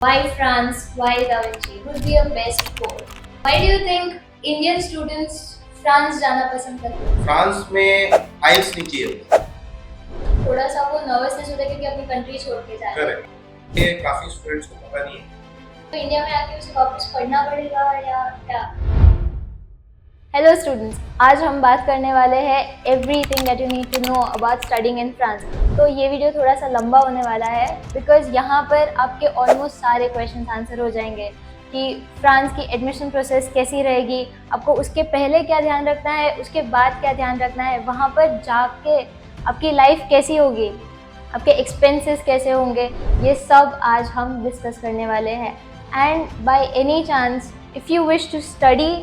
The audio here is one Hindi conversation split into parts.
Why France? Why Da Vinci would be a best goal? Why do you think Indian students France जाना पसंद करते हैं? फ्रांस में आइल्स नहीं चाहिए। थोड़ा सा वो नर्वसनेस होता है क्योंकि अपनी कंट्री छोड़ के जा रहे हैं। करेक्ट। ये काफी स्टूडेंट्स को पता नहीं है। तो इंडिया में आके उसे वापस पढ़ना पड़ेगा या क्या? हेलो स्टूडेंट्स, आज हम बात करने वाले हैं everything that you need to know about studying in France. तो ये वीडियो थोड़ा सा लंबा होने वाला है बिकॉज यहाँ पर आपके ऑलमोस्ट सारे क्वेश्चंस आंसर हो जाएंगे कि फ्रांस की एडमिशन प्रोसेस कैसी रहेगी, आपको उसके पहले क्या ध्यान रखना है, उसके बाद क्या ध्यान रखना है, वहाँ पर जाके आपकी लाइफ कैसी होगी, आपके एक्सपेंसेस कैसे होंगे, ये सब आज हम डिस्कस करने वाले हैं। And by any chance if you wish to study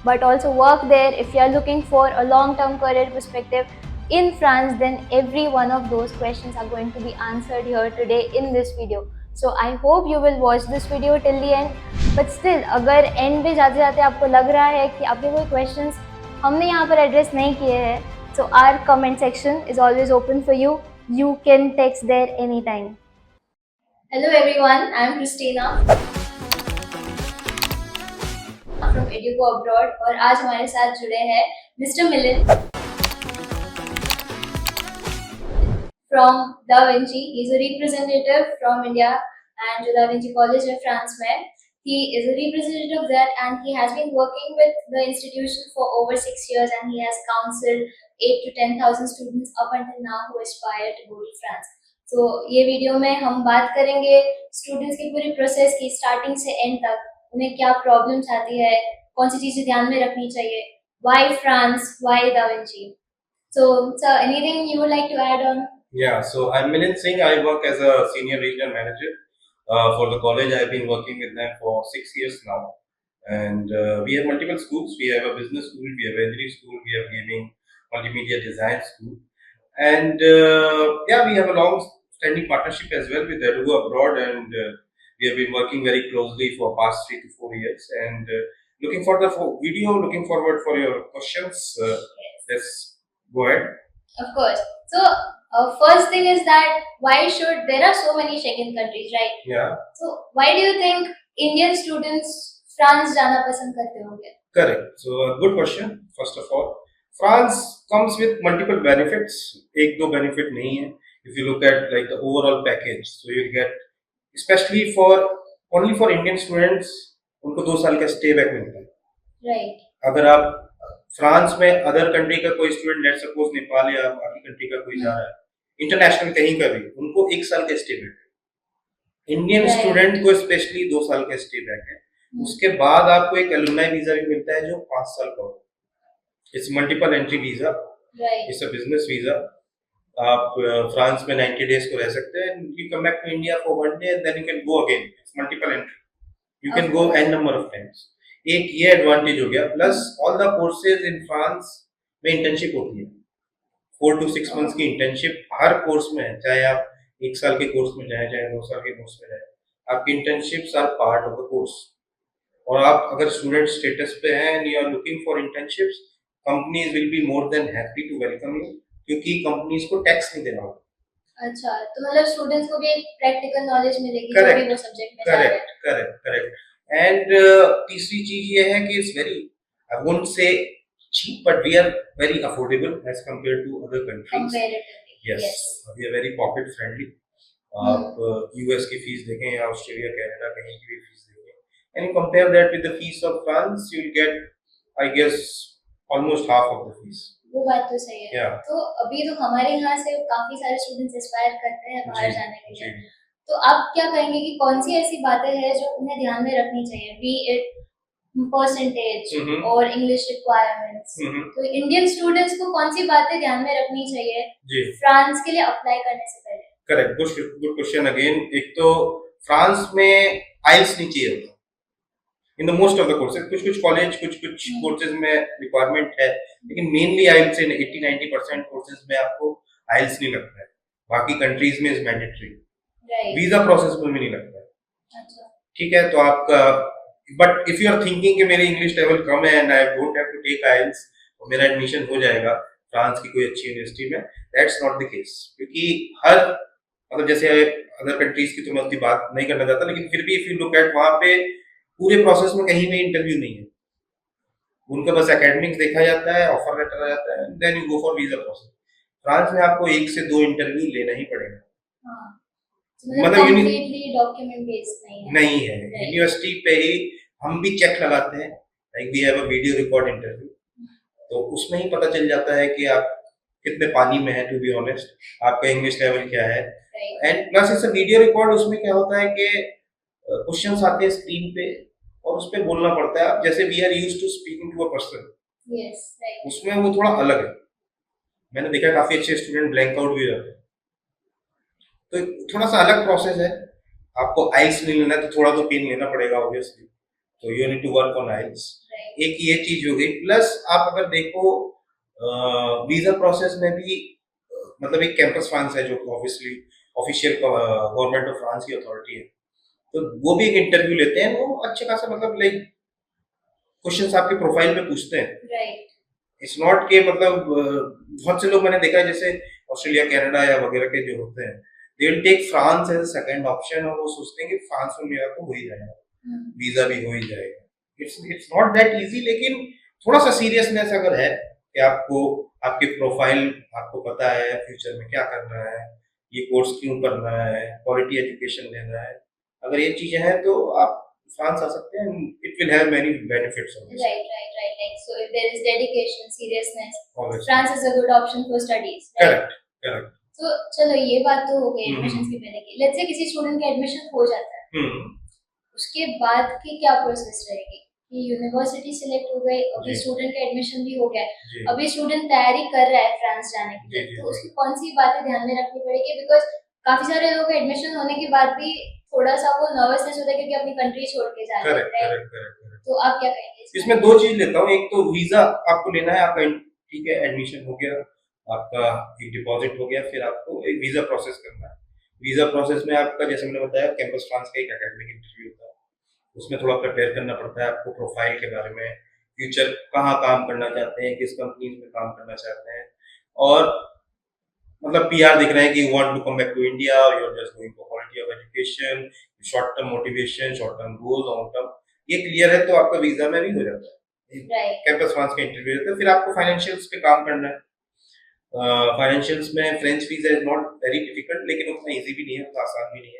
but also work there, if you are looking for a long term career perspective in France, then every one of those questions are going to be answered here today in this video. So I hope you will watch this video till the end. But still, अगर end पे जाते जाते आपको लग रहा है कि आपके कोई questions हमने यहाँ पर address नहीं किए हैं, so our comment section is always open for you. You can text there anytime. Hello everyone, I am Christina from Educo Abroad और आज हमारे साथ जुड़े हैं mister Milind from Da Vinci. He is a representative from India and जो Da Vinci College है फ्रांस में, he is a representative there and he has been working with the institution for over 6 years and he has counseled 8 to 10,000 students up until now who aspire to go to France. So ये वीडियो में हम बात करेंगे स्टूडेंट्स की पूरी प्रोसेस की, स्टार्टिंग से एंड तक उन्हें क्या प्रॉब्लम्स आती है, कौन सी चीजें ध्यान में रखनी चाहिए, why France, why Da Vinci. So anything you would like to add on? Yeah, so I'm Milind Singh. I work as a senior regional manager for the college. I've been working with them for 6 years now, and we have multiple schools. We have a business school, we have engineering school, we have gaming, multimedia design school, and yeah, we have a long-standing partnership as well with Educo Abroad, and we have been working very closely for past 3 to 4 years, and looking for the video, looking forward for your questions. Yes. Let's go ahead. Of course. So first thing is that there are so many Schengen countries, right? Yeah. So why do you think Indian students France जाना पसंद करते होंगे? Correct. So good question. First of all, France comes with multiple benefits. एक दो benefit नहीं है. If you look at like the overall package, so you'll get, especially for only for Indian students, उनको 2 साल का स्टे बैक मिलता है. Right. अगर आप फ्रांस में अदर कंट्री का कोई स्टूडेंट, लेट्स सपोज नेपाल या बाकी कंट्री का कोई जा रहा है, इंटरनेशनल कहीं का भी, उनको 1 साल का स्टे बैक है. इंडियन स्टूडेंट को स्पेशली 2 साल का स्टे बैक है. उसके बाद आपको एक एलुमनाई वीजा भी मिलता है जो 5 साल का होता है. It's multiple entry visa. It's a business visa. आप फ्रांस में 90 डेज को रह सकते हैं. You come back to India for 1 day and then you can go again. It's multiple entry. You can go an number of times. एक ये एडवांटेज हो गया. Plus all the courses in France में इंटर्नशिप होती है. 4 to 6 मंथ्स की इंटर्नशिप हर कोर्स में है. चाहे आप 1 साल के कोर्स में जाए, चाहे 2 साल के कोर्स में जाए, आपकी internships are part of the course. और आप अगर स्टूडेंट स्टेटस पे हैं and you are looking for internships, companies will be more than happy to welcome you, क्योंकि कंपनीज को टैक्स नहीं देना होगा. अच्छा, तो मतलब स्टूडेंट्स को भी एक प्रैक्टिकल नॉलेज मिलेगी जो भी वो सब्जेक्ट में जा रहे हैं. करेक्ट. एंड तीसरी चीज ये है कि it's very, I won't say cheap, but we are very affordable as compared to other countries. Yes. We are very pocket friendly. आप यूएस की फीस देखें या ऑस्ट्रेलिया, कनाडा, कहीं की भी फीस देखें, and you compare that with the fees of France, you will get, I guess, almost half of the fees. वो बात तो सही है. Yeah. तो अभी तो हमारे यहाँ से काफी सारे स्टूडेंट्स एस्पायर करते हैं बाहर जाने के लिए. जी. तो आप क्या कहेंगे कि कौन सी ऐसी बातें हैं जो उन्हें ध्यान में रखनी चाहिए, बी इट परसेंटेज और इंग्लिश रिक्वायरमेंट्स. तो इंडियन स्टूडेंट्स को कौन सी बातें ध्यान में रखनी चाहिए फ्रांस के लिए अप्लाई करने से पहले? करेक्ट. Good question again. एक तो फ्रांस में आइल्स नहीं चाहिए होता in the most of the courses. कुछ कॉलेज, कुछ कोर्सेज में रिक्वायरमेंट है, लेकिन मेनली आइल्स इन 80-90% कोर्सेज में आपको आइल्स नहीं लगता है. बाकी कंट्रीज में इज मैंडेटरी. वीजा प्रोसेस में भी नहीं लगता है. ठीक है. तो आपका, but if you are thinking कि मेरे इंग्लिश लेवल कम है and I don't have to take IELTS और मेरा एडमिशन हो जाएगा फ्रांस की कोई अच्छी यूनिवर्सिटी में, दैट्स नॉट द केस. क्योंकि हर मतलब जैसे अदर कंट्रीज की तो मैं उतनी बात नहीं करना चाहता, लेकिन फिर भी इफ यू लुक एट वहाँ पे पूरे प्रोसेस में कहीं भी इंटरव्यू नहीं है, उनका बस एकेडमिक्स देखा जाता है, ऑफर लेटर आ जाता है, then you go for visa process. France में आपको 1 से 2 इंटरव्यू लेना ही पड़ेगा। हाँ, मतलब मतलब कंप्लीटली डॉक्यूमेंट बेस्ड नहीं है। नहीं है, Right. यूनिवर्सिटी पे ही हम भी चेक लगाते हैं, like we have a video record interview, तो उसमें ही पता चल जाता है कि आप कितने पानी में है, टू बी ऑनेस्ट, आपका इंग्लिश लेवल क्या है, Right. And plus it's a video record. उसमें क्या होता है कि क्वेश्चंस आते हैं स्क्रीन पे और उस पे बोलना पड़ता है, जैसे we are used to speaking to a person, Yes, right. उसमें वो थोड़ा अलग है। मैंने देखा काफी अच्छे स्टूडेंट ब्लैंक आउट भी रहते हैं, तो थोड़ा सा अलग प्रोसेस है। आपको आइल्स नहीं लेना है तो थोड़ा तो पेन लेना पड़ेगा ऑब्वियसली, तो you need to work on IELTS. Right. एक ये चीज हो गई, प्लस आप अगर देखो वीजा प्रोसेस में भी मतलब एक कैंपस फ्रांस है जो obviously official government of France की अथॉरिटी है, तो वो भी एक इंटरव्यू लेते हैं, वो अच्छे खासा मतलब लाइक क्वेश्चंस आपके प्रोफाइल पे पूछते हैं। Right. इट्स नॉट के मतलब बहुत से लोग मैंने देखा है जैसे ऑस्ट्रेलिया कनाडा या वगैरह के जो होते हैं, they will take France as second option, और वो सोचते हैं कि फ्रांस में मेरा तो हो ही जाएगा, वीजा भी हो ही जाएगा। इट्स नॉट दैट इजी, लेकिन थोड़ा सा सीरियसनेस अगर है कि आपको आपके प्रोफाइल आपको पता है फ्यूचर में क्या करना है, ये कोर्स क्यों करना है, क्वालिटी एजुकेशन लेना है, अगर ये चीजें हैं तो आप फ्रांस आ सकते हैं, it will have many benefits obviously. Right, right, right. Like, so if there is dedication, seriousness, obviously France is a good option for studies, right? Correct correct. तो चलो ये बात तो हो गई हम्म। एडमिशन की पहले की। लेट्स से किसी स्टूडेंट का एडमिशन हो जाता है, हम्म उसके बाद की क्या प्रोसेस रहेगी? कि यूनिवर्सिटी सिलेक्ट हो गई, अभी जी। स्टूडेंट का एडमिशन भी हो गया है, जी अभी स्टूडेंट तैयारी कर रहा है फ्रांस जाने के जी लिए, जी तो उसकी कौन सी बातें ध्यान में रखनी पड़ेगी? बिकॉज काफी सारे लोग एडमिशन होने के बाद भी थोड़ा सा वो नर्वसनेस होता है क्योंकि अपनी कंट्री छोड़ के जा रहे करेक्ट हैं, करेक्ट करेक्ट। तो आप क्या कहेंगे इसमें दो चीज लेता हूँ, एक तो वीजा आपको लेना है, आपका ठीक है एडमिशन हो गया, आपका एक डिपॉजिट हो गया, फिर आपको एक वीजा प्रोसेस करना है। वीजा प्रोसेस में आपका जैसे मैंने बताया कैंपस फ्रांस का एक एकेडमिक इंटरव्यू होता है, उसमें थोड़ा प्रिपेयर करना पड़ता है आपको प्रोफाइल के बारे में, फ्यूचर कहाँ काम करना चाहते हैं, किस कंपनीज में काम करना चाहते हैं, और मतलब पीआर दिख रहे हैं कि you want to come back to India और you are just going for quality of education, short term motivation, short term goal, long term, ये क्लियर है तो आपका वीजा में भी हो जाता है। राइट कैंपस फ्रांस का इंटरव्यू रहता है, फिर आपको फाइनेंशियल्स पे काम करना है। फाइनेंशियल्स में French visa is not very difficult, लेकिन उतना इजी भी नहीं है, उतना आसान भी नहीं है।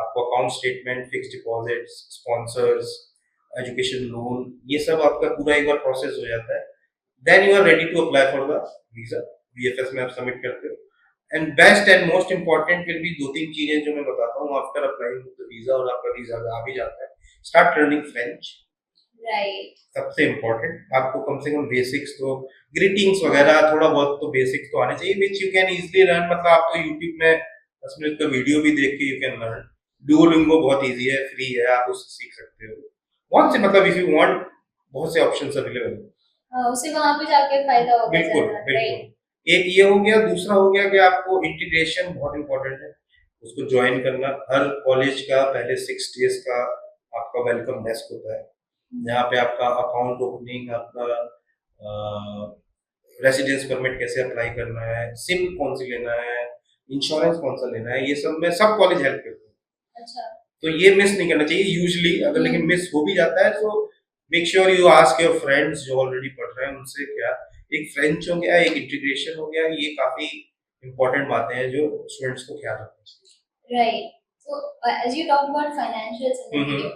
आपको account statement, fix deposits, sponsors, education loan, ये सब आपका पूरा एक बार प्रोसेस हो जाता है, then you are ready to apply for the visa. VFS में आप सबमिट करते हो, and best and most important will be 2-3 चीजें जो मैं बताता हूँ आफ्टर अप्लाइंग द वीजा, और आपका वीजा आ भी जाता है, स्टार्ट लर्निंग फ्रेंच। राइट सबसे इम्पोर्टेंट आपको कम से कम बेसिक्स तो, ग्रीटिंग्स वगैरह थोड़ा बहुत तो बेसिक्स तो आने चाहिए, which you can easily learn. मतलब आप तो यूट्यूब में 10 मिनट का वीडियो भी देख के यू कैन लर्न। डुओलिंगो बहुत इजी है, फ्री है, आप उससे सीख सकते हो बहुत से, मतलब इफ यू वांट बहुत से ऑप्शंस अवेलेबल है। उससे वहां पे जाके फायदा होगा बिल्कुल ज्यादा, बिल्कुल। राइट? एक ये हो गया, दूसरा हो गया कि आपको इंटीग्रेशन बहुत इंपॉर्टेंट है, उसको ज्वाइन करना। हर कॉलेज का पहले 6 डेज का आपका वेलकम डेस्क होता है, यहाँ पे आपका अकाउंट ओपनिंग, आपका रेसिडेंस परमिट कैसे अप्लाई करना है, सिम कौन सी लेना है, इंश्योरेंस कौन सा लेना है, ये सब में सब कॉलेज हेल्प करते हैं। अच्छा, तो ये मिस नहीं करना चाहिए यूजुअली, अगर लेकिन मिस हो भी जाता है तो make sure you ask your friends जो ऑलरेडी पढ़ रहे हैं उनसे। क्या एक फ्रेंच हो गया, एक इंटीग्रेशन हो गया, ये काफी इंपॉर्टेंट बातें हैं जो स्टूडेंट्स को ख्याल रखना चाहिए। Right. So as you talk about financial scenario,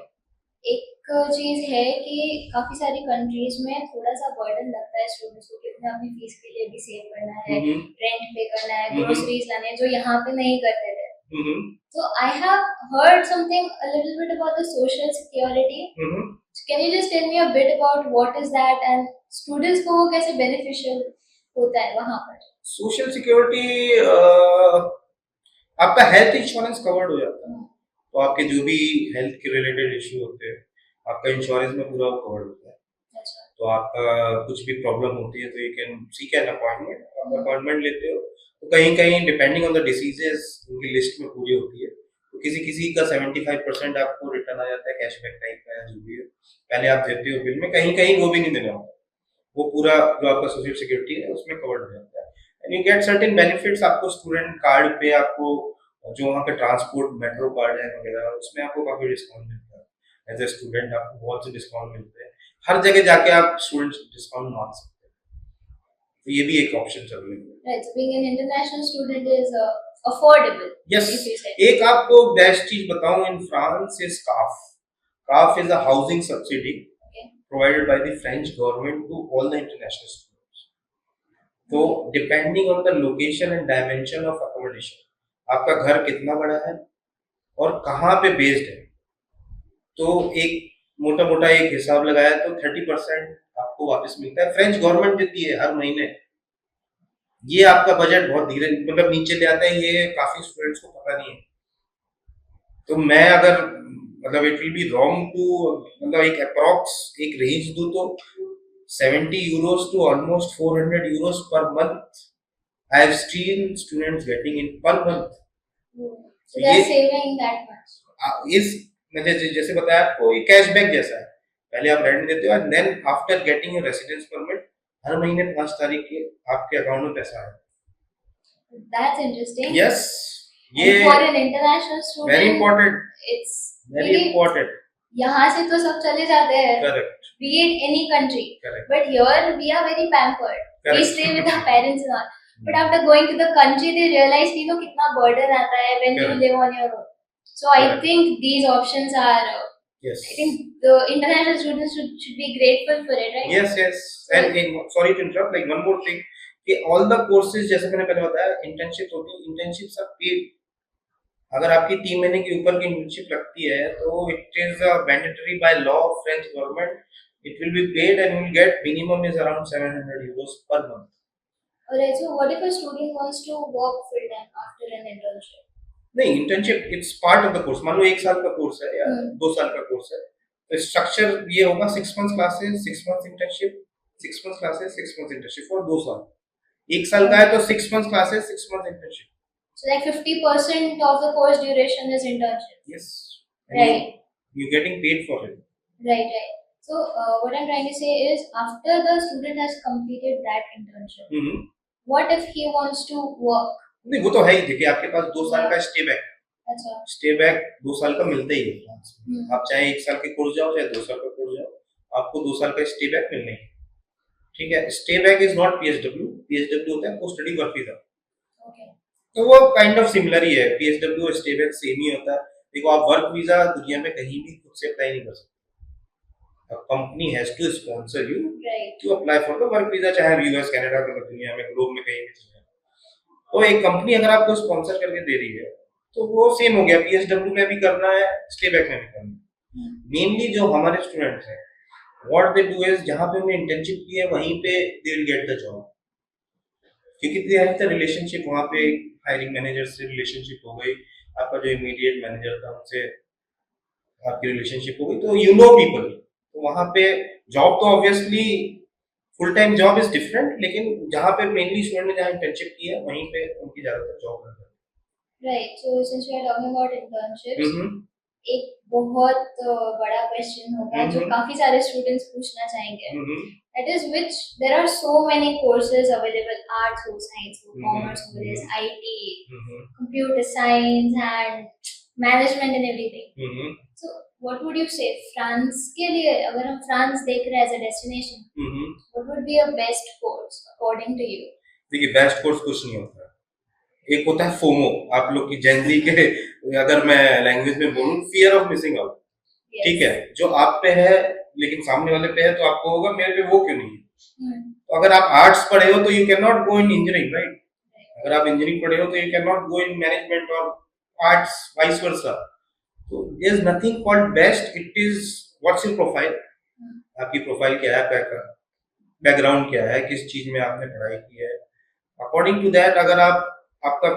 एक चीज है कि काफी सारी कंट्रीज में थोड़ा सा बर्डन लगता है स्टूडेंट्स को कि उन्हें अपनी फीस के लिए भी सेव करना है, रेंट पे करना है, ग्रोसरीज लाने हैं, जो यहाँ पे नहीं करते थे। So I have heard something a little bit about the social security. Can you just tell me a bit about what is that and students को वो कैसे beneficial होता है वहाँ पर? सोशल सिक्योरिटी आपका हेल्थ इंश्योरेंस कवर्ड हो जाता है, तो आपके जो भी हेल्थ के रिलेटेड इश्यू होते हैं आपका इंश्योरेंस में पूरा कवर्ड होता है। अच्छा, तो आपका कुछ भी प्रॉब्लम होती है तो you can seek an appointment, आप अपॉइंटमेंट लेते हो, तो कहीं कहीं डिपेंडिंग ऑन द डिसीजेस उनकी लिस्ट में पूरी होती है, तो किसी किसी का 75% आपको रिटर्न आ जाता है, कैशबैक टाइप का या जो भी है, पहले आप देते हो बिल में, कहीं कहीं वो भी नहीं देना होता, वो पूरा जो आपका सोशल सिक्योरिटी है उसमें कवर्ड हो जाता है, and you get certain benefits. आपको स्टूडेंट कार्ड पे आपको जो वहाँ पे ट्रांसपोर्ट मेट्रो कार्ड है वगैरह, उसमें आपको काफी डिस्काउंट मिलता है। एज ए स्टूडेंट आपको बहुत से डिस्काउंट मिलते हैं, हर जगह जाके आप स्टूडेंट डिस्काउंट मांग सकते हैं, तो ये भी एक ऑप्शन चल रही है। Right, so being an international student is affordable. Yes, If you say. एक आपको बेस्ट चीज बताऊं, in France is calf. Calf is a housing subsidy Okay. provided by the French government to all the international students. तो depending on the location and dimension of accommodation, आपका घर कितना बड़ा है और कहाँ पे बेस्ड है, तो एक मोटा मोटा एक हिसाब लगाया तो 30% आपको वापस मिलता है, फ्रेंच गवर्नमेंट देती है हर महीने। ये आपका बजट बहुत धीरे मतलब नीचे ले आता है, ये काफी स्टूडेंट्स को पता नहीं है। तो मैं अगर मतलब it will be wrong to मतलब एक अप्रॉक्स एक रेंज दूं तो 70 euros to almost 400 euros per month I have seen students getting in per month. So they are saving that much. इस मैंने जैसे बताया आपको, ये कैशबैक जैसा है, पहले आप रेंट देते हो and then after getting a residence permit हर महीने 5 तारीख के आपके अकाउंट में पैसा है। That's interesting. यस, ये And for an international student, very important, it's very important. यहाँ से तो सब चले जाते हैं, correct, be it any country, correct, but here we are very pampered. We Correct. stay with our parents and all. But after going to the country, they realize कि कितना burden आता है when you Correct. live on your own. So I Correct. think these options are. Yes, I think the international students should be grateful for it, right? yes yes and sorry to interrupt, like one more thing कि all the courses जैसे मैंने पहले बताया इंटर्नशिप होती है, इंटर्नशिप सब पेड। अगर आपकी 3 महीने के ऊपर की इंटर्नशिप लगती है तो it is mandatory by law of French government, it will be paid and you will get minimum is around 700 euros per month. Alright, so what if a student wants to work full time after an internship? नहीं, internship it's part of the course. मान लो 1 साल का कोर्स है या 2 साल का कोर्स है, तो स्ट्रक्चर ये होगा 6 months classes, 6 months internship, 6 months classes, 6 months internship for 2 साल। 1 साल का है तो 6 months classes, 6 months internship. So like 50% of the course duration is internship. Yes. Right. You're getting paid for it. Right, right. So what I'm trying to say is, after the student has completed that internship, hmm, what if he wants to work? नहीं वो तो है ही। देखिए आपके पास 2 साल का स्टे बैक, अच्छा। स्टे बैक 2 साल का मिलता ही है फ्रांस में। हम्म। आप चाहे 1 साल के कोर्स जाओ चाहे 2 साल का कोर्स जाओ, आपको 2 साल का स्टे बैक मिलना ही, ठीक है। Stay back is not PSW, PSW होता है post study work visa. Okay. तो वो काइंड ऑफ सिमिलर ही है, पीएसडब्ल्यू और स्टे बैक सेम ही होता है। देखो आप वर्क वीजा दुनिया में कहीं भी खुद से अप्लाई नहीं कर सकते, company has to sponsor you Right. To apply for the work visa, चाहे यूएस कनाडा में दुनिया में ग्लोब में कहीं भी चाहिए। तो एक कंपनी अगर आपको स्पॉन्सर करके दे रही है तो वो सेम हो गया, पीएसडब्ल्यू में भी करना है, स्टे बैक में भी करना है। मेनली जो हमारे स्टूडेंट्स हैं व्हाट दे डू इज जहां पे उन्होंने इंटर्नशिप की है वहीं पे they will get the job, क्योंकि दे हैव द रिलेशनशिप, वहां पे हायरिंग मैनेजर से रिलेशनशिप हो गई, आपका जो इमीडिएट मैनेजर था उनसे आपकी रिलेशनशिप हो गई, तो यू नो पीपल। तो वहां पे जॉब तो obviously full time job is different, लेकिन जहां पे मेनली स्टूडेंट ने जहां इंटर्नशिप की है वहीं पे उनकी ज्यादातर जॉब है। Right. So since we are talking about internships, हम्म, एक बहुत बड़ा क्वेश्चन होगा जो काफी सारे स्टूडेंट्स पूछना चाहेंगे। That is which there are so many courses available, arts हो, science हो, commerce हो, there's IT, computer science and management and everything. So what would you say France के लिए, अगर हम फ्रांस देख रहे हैं as a destination, what would be a best course according to you? देखिए बेस्ट कोर्स कुछ नहीं होता है, एक होता है फोमो, आप लोग की जेनजी के अगर मैं लैंग्वेज में बोलूं, fear of missing out. Yes. ठीक है, जो आप पे है लेकिन सामने वाले पे है तो आपको होगा मेरे पे वो क्यों नहीं है। तो अगर आप आर्ट्स पढ़े हो तो you can not go in engineering, right? अगर आप इंजीनियरिंग पढ़े हो तो you can not go in management और आर्ट्स, वाइस वर्सा। तो there is nothing called best, it is what's your profile, आपकी प्रोफाइल क्या है, बैकग्राउंड क्या है, किस चीज में आपने पढ़ाई की है, अकॉर्डिंग टू दैट अगर आपका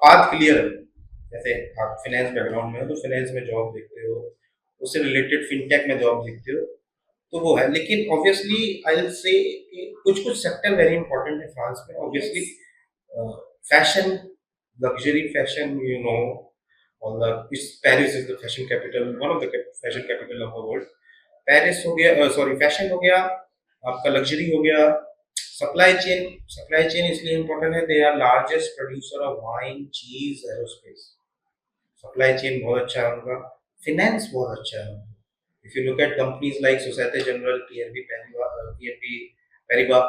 पाथ क्लियर है, जैसे आप फाइनेंस बैकग्राउंड में हो तो फाइनेंस में जॉब देखते हो, उससे रिलेटेड फिनटेक में जॉब देखते हो, तो वो है। लेकिन ऑब्वियसली आई विल से कुछ सेक्टर वेरी इंपॉर्टेंट है फ्रांस में। Obviously fashion, luxury fashion, you know, all the Paris is the fashion capital, one of the fashion capital of the world. Paris हो गया, सॉरी फैशन हो गया, आपका लग्जरी हो गया, सप्लाई चेन इसलिए इंपॉर्टेंट है, they are largest producer of wine, cheese, aerospace. Supply chain बहुत अच्छा है उनका, फिनेंस बहुत अच्छा है। If you look at companies like Societe Generale, PNB Paribas,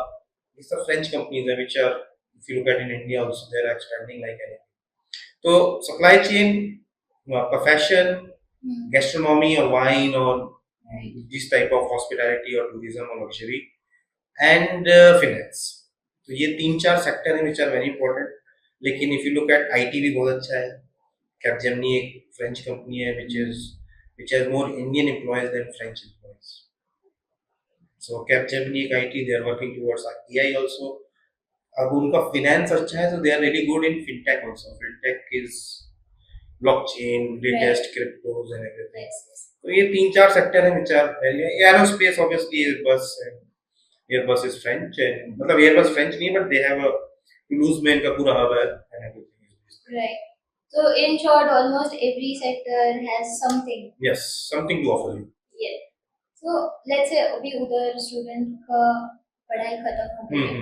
these are French companies which are, if you look at in India also, they are expanding like anything. So supply chain, profession, gastronomy or wine or this type of hospitality or tourism or luxury, and finance. तो ये 3-4 सेक्टर हैं which are very important. लेकिन if you look at IT भी बहुत अच्छा है। Capgemini एक फ्रेंच कंपनी है which has more Indian employees than French employees. So Capgemini एक IT, they are working towards AI also. अब उनका finance अच्छा है, so they are really good in fintech also. Fintech is blockchain, latest cryptos and everything. तो ये 3-4 सेक्टर हैं which are very, aerospace obviously Airbus is French and मतलब Airbus French नहीं, but they have a Toulouse में इनका पूरा hub है and everything is there. Right. So in short, almost every sector has something. Yes, something to offer you. Yeah. So let's say अभी उधर student का पढ़ाई खत्म हो गई है.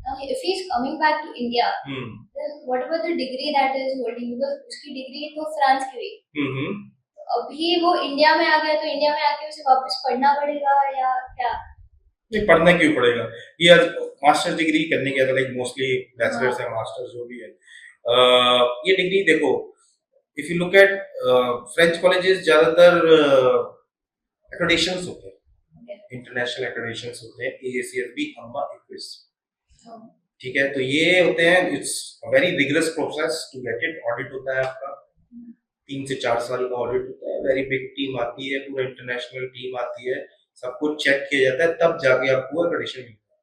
Now if he is coming back to India, then what about the degree that is holding? Because उसकी degree तो फ्रांस की हुई. अभी वो इंडिया में आ गया तो इंडिया में आके उसे वापस पढ़ना पड़ेगा या क्या? नहीं, पढ़ना क्यों पड़ेगा? ये मास्टर्स डिग्री करने के लाइक मोस्टली बैचलर्स या मास्टर्स जो भी है, ये डिग्री देखो, if you look at French colleges ज्यादातर एक्रेडिशंस होते हैं, इंटरनेशनल एक्रेडिशंस होते हैं, AACSB, अम्मा, इक्विस, ठीक है। तो ये होते हैं, it's a very rigorous process to get it. Audit होता है आपका 3 से 4 साल का ऑडिट होता है, वेरी बिग टीम आती है, पूरा इंटरनेशनल टीम आती है, सब कुछ चेक किया जाता है, तब जाके आपको एक्रेडिशन मिलता है।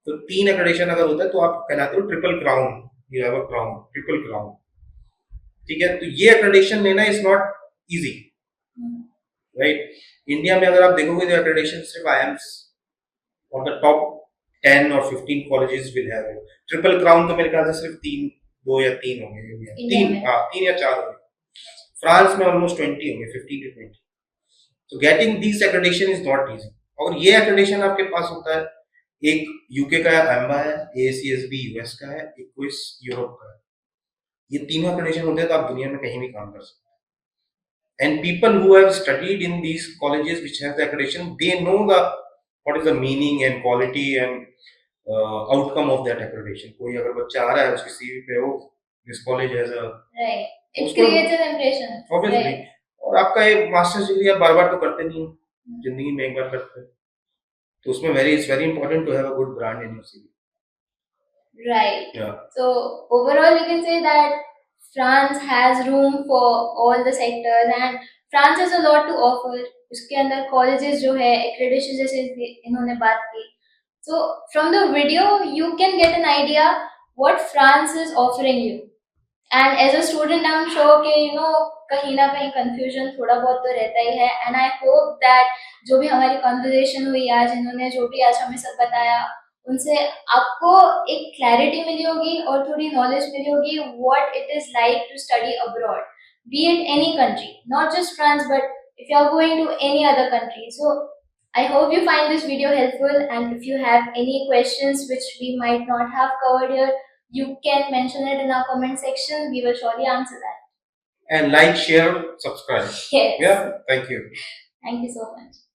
तो 3 एक्रेडिशन अगर होता है तो आप कहलाते हो triple crown, you have a crown, triple crown, ठीक है। तो ये एक्रेडिशन लेना is not easy, right. India में अगर आप देखोगे तो एक्रेडिशन सिर्फ IIMs और द टॉप 10 और 15 colleges will have it. Triple crown तो मेरे ख्याल से सिर्फ 2 या 3 होंगे, 3 या 4 होंगे। फ्रांस में ऑलमोस्ट 20 होंगे, 15 to 20। So getting these accreditation is not easy। और ये accreditation आपके पास होता है, एक यूके का एम्बा है, AACSB यूएस का है, इक्विस यूरोप का है। ये तीनों accreditation होते हैं तो आप दुनिया में कहीं भी काम कर सकते हैं। And people who have studied in these colleges which have the accreditation, they know what is the meaning and quality and outcome of that accreditation। कोई अगर बच्चा आ रहा है उसकी CV पे हो this college has a right, it creates an impression, obviously, right। और आपका ये मास्टर्स डिग्री आप बार-बार तो करते नहीं, जिंदगी में एक बार करते हैं, तो उसमें it's very important to have a good brand in your CV। Right. Yeah. So overall, you can say that France has room for all the sectors and France has a lot to offer। उसके अंदर colleges जो है, accreditation जैसे इन्होंने बात की, so from the video you can get an idea what France is offering you। And as a student, I'm sure कि कहीं ना कहीं confusion थोड़ा बहुत तो रहता ही है। And I hope that जो भी हमारी conversation हुई आज, इन्होंने जो भी आज हमें सब बताया, उनसे आपको एक clarity मिली होगी और थोड़ी knowledge मिली होगी what it is like to study abroad, be it any country, not just France, but if you are going to any other country। So I hope you find this video helpful, and if you have any questions which we might not have covered here, you can mention it in our comment section. We will surely answer that. And like, share, subscribe। Yes. Yeah, thank you. Thank you so much.